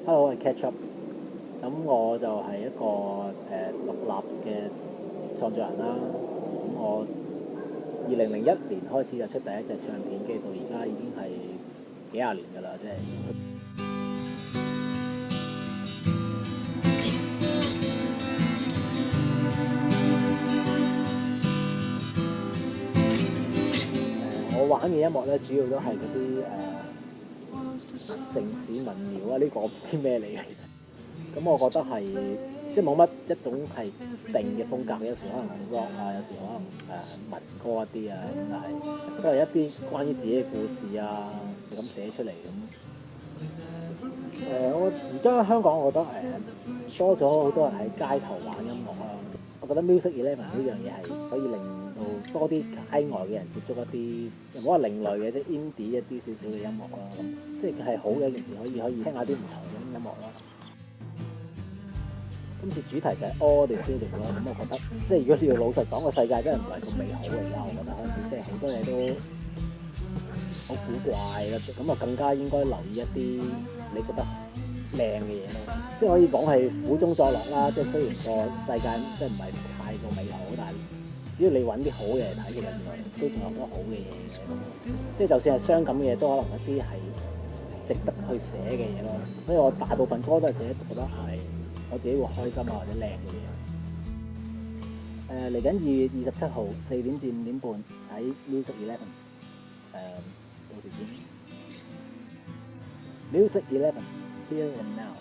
Hello，我係 Catch Up。咁我就係一個獨立嘅創作人啦。咁我2001年開始就出第一隻唱片機，到而家已經係幾廿年㗎啦，即係。我玩嘅音樂咧，主要都係嗰啲城市民謠啊，呢個我唔知咩嚟嘅。咁我覺得係即係冇乜一種係定嘅風格，有時可能 rock 啊，有時可能民歌一啲啊，咁但係都係一啲關於自己嘅故事啊，咁寫出嚟咁。我而家香港我覺得多咗好多人喺街頭玩音樂啦。我覺得 Music Eleven 呢樣嘢係可以令到多啲街外嘅人接觸一啲，唔好話另類嘅，即係 indie 一啲少少嘅音樂啦。咁即係係好嘅一件事，可以聽下啲唔同嘅音樂啦。今次主題就係 All the Beautiful 啦。咁我覺得即係如果你要老實講，個世界真係唔係咁美好嚟㗎。我覺得開始即係好多嘢都好古怪啦。咁啊更加應該留意一啲你覺得靚嘅嘢咯，即係可以講係苦中作樂啦。即係雖然個世界即係唔係太過美好，但係只要你揾啲好嘅嚟睇，其實原來都仲有好多好嘅嘢嘅。即係就算係傷感嘅嘢，都可能一啲係值得去寫嘅嘢咯。所以我大部分歌都係寫覺得係我自己會開心啊或者靚嘅嘢。嚟緊2月27號4點至5點半喺 Music Eleven， 到時見。Music Eleven Here and Now。